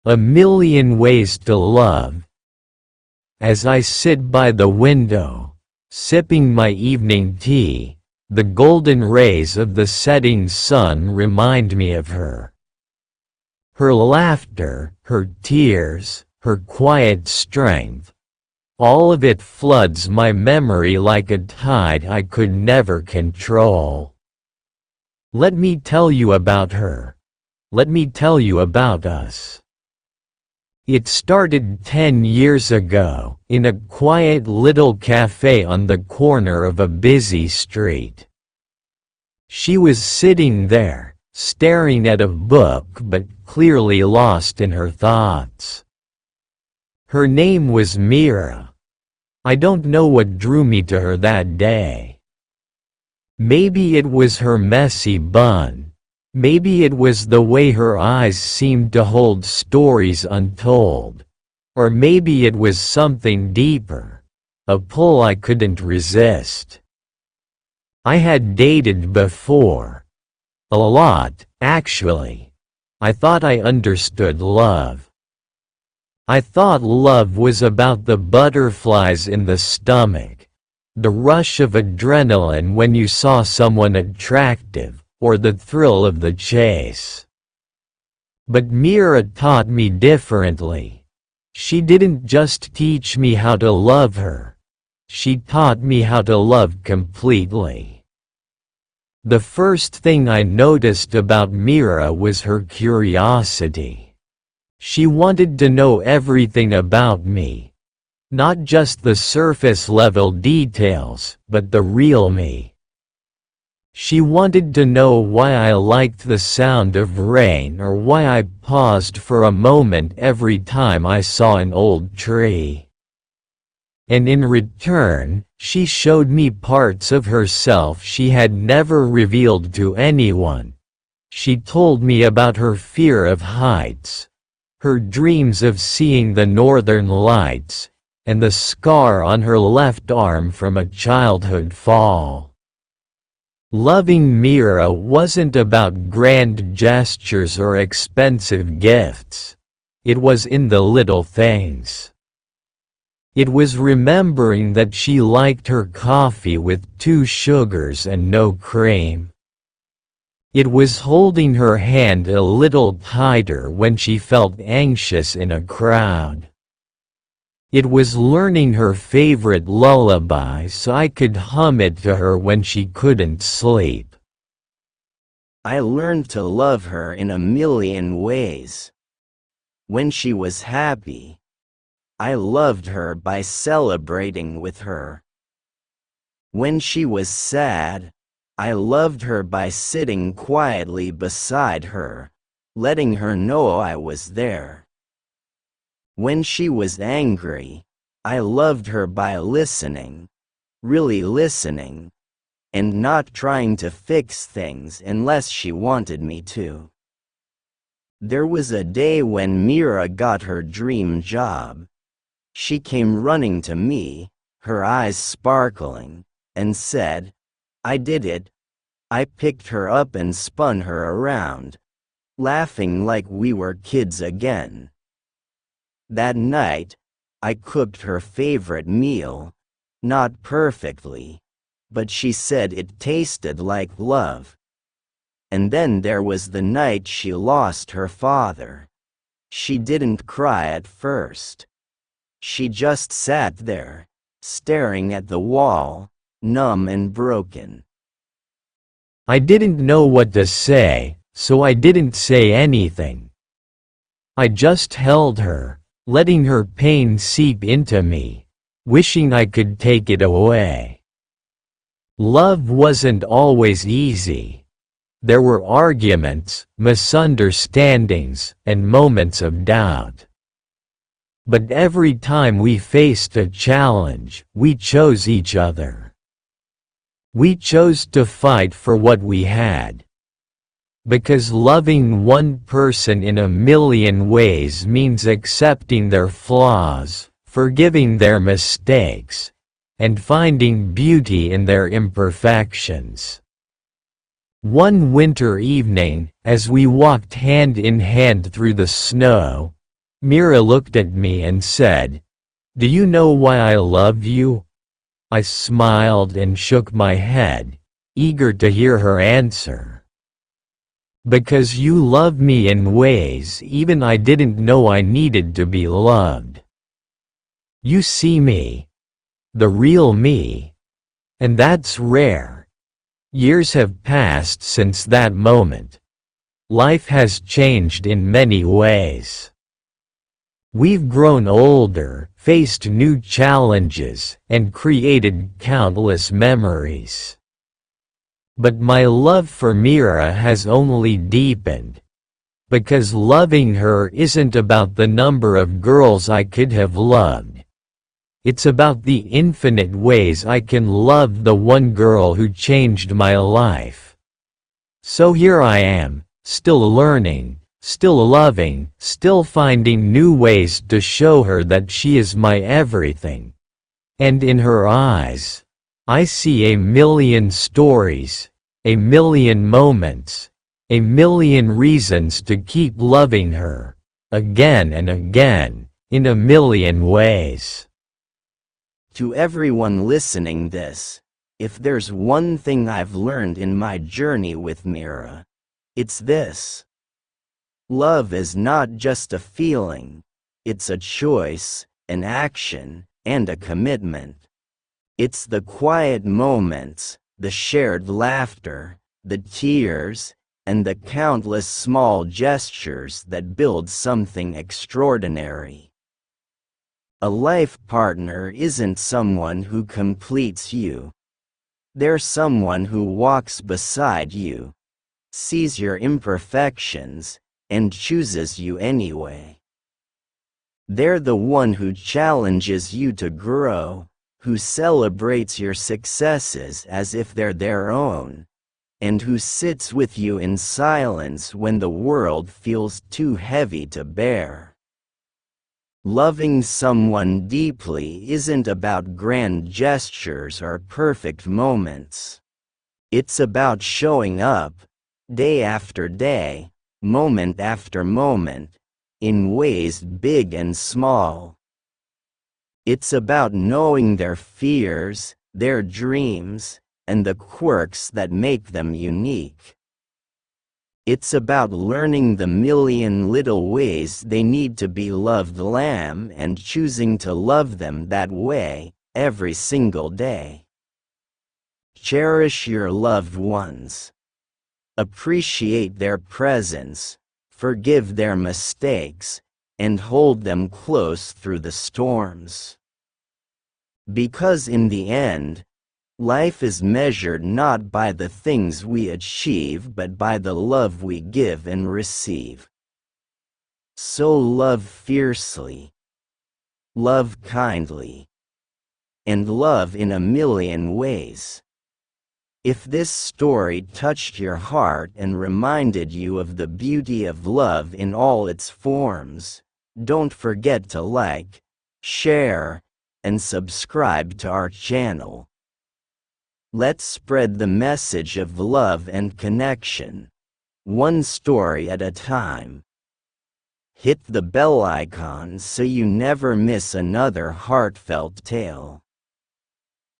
A million ways to love. As I sit by the window, sipping my evening tea, the golden rays of the setting sun remind me of her. Her laughter, her tears, her quiet strength, all of it floods my memory like a tide I could never control. Let me tell you about her. Let me tell you about us. It started 10 years ago, in a quiet little cafe on the corner of a busy street. She was sitting there, staring at a book but clearly lost in her thoughts. Her name was Mira. I don't know what drew me to her that day. Maybe it was her messy bun. Maybe it was the way her eyes seemed to hold stories untold. Or maybe it was something deeper, a pull I couldn't resist. I had dated before. A lot, actually. I thought I understood love. I thought love was about the butterflies in the stomach, the rush of adrenaline when you saw someone attractive, or the thrill of the chase. But Mira taught me differently. She didn't just teach me how to love her. She taught me how to love completely. The first thing I noticed about Mira was her curiosity. She wanted to know everything about me. Not just the surface-level details, but the real me. She wanted to know why I liked the sound of rain or why I paused for a moment every time I saw an old tree. And in return, she showed me parts of herself she had never revealed to anyone. She told me about her fear of heights, her dreams of seeing the northern lights, and the scar on her left arm from a childhood fall. Loving Mira wasn't about grand gestures or expensive gifts. It was in the little things. It was remembering that she liked her coffee with 2 sugars and no cream. It was holding her hand a little tighter when she felt anxious in a crowd. It was learning her favorite lullaby so I could hum it to her when she couldn't sleep. I learned to love her in a million ways. When she was happy, I loved her by celebrating with her. When she was sad, I loved her by sitting quietly beside her, letting her know I was there. When she was angry, I loved her by listening, really listening, and not trying to fix things unless she wanted me to. There was a day when Mira got her dream job. She came running to me, her eyes sparkling, and said, "I did it." I picked her up and spun her around, laughing like we were kids again. That night, I cooked her favorite meal, not perfectly, but she said it tasted like love. And then there was the night she lost her father. She didn't cry at first. She just sat there, staring at the wall, numb and broken. I didn't know what to say, so I didn't say anything. I just held her, letting her pain seep into me, wishing I could take it away. Love wasn't always easy. There were arguments, misunderstandings, and moments of doubt. But every time we faced a challenge, we chose each other. We chose to fight for what we had. Because loving one person in a million ways means accepting their flaws, forgiving their mistakes, and finding beauty in their imperfections. One winter evening, as we walked hand in hand through the snow, Mira looked at me and said, "Do you know why I love you?" I smiled and shook my head, eager to hear her answer. "Because you love me in ways even I didn't know I needed to be loved. You see me, the real me, and that's rare." Years have passed since that moment. Life has changed in many ways. We've grown older, faced new challenges, and created countless memories. But my love for Mira has only deepened. Because loving her isn't about the number of girls I could have loved. It's about the infinite ways I can love the one girl who changed my life. So here I am, still learning, still loving, still finding new ways to show her that she is my everything. And in her eyes, I see a million stories, a million moments, a million reasons to keep loving her, again and again, in a million ways. To everyone listening this, if there's one thing I've learned in my journey with Mira, it's this. Love is not just a feeling, it's a choice, an action, and a commitment. It's the quiet moments, the shared laughter, the tears, and the countless small gestures that build something extraordinary. A life partner isn't someone who completes you. They're someone who walks beside you, sees your imperfections, and chooses you anyway. They're the one who challenges you to grow, who celebrates your successes as if they're their own, and who sits with you in silence when the world feels too heavy to bear. Loving someone deeply isn't about grand gestures or perfect moments. It's about showing up, day after day, moment after moment, in ways big and small. It's about knowing their fears, their dreams, and the quirks that make them unique. It's about learning the million little ways they need to be loved and choosing to love them that way, every single day. Cherish your loved ones. Appreciate their presence, forgive their mistakes, and hold them close through the storms. Because in the end, life is measured not by the things we achieve but by the love we give and receive. So love fiercely, love kindly, and love in a million ways. If this story touched your heart and reminded you of the beauty of love in all its forms, don't forget to like, share, and subscribe to our channel. Let's spread the message of love and connection, one story at a time. Hit the bell icon so you never miss another heartfelt tale.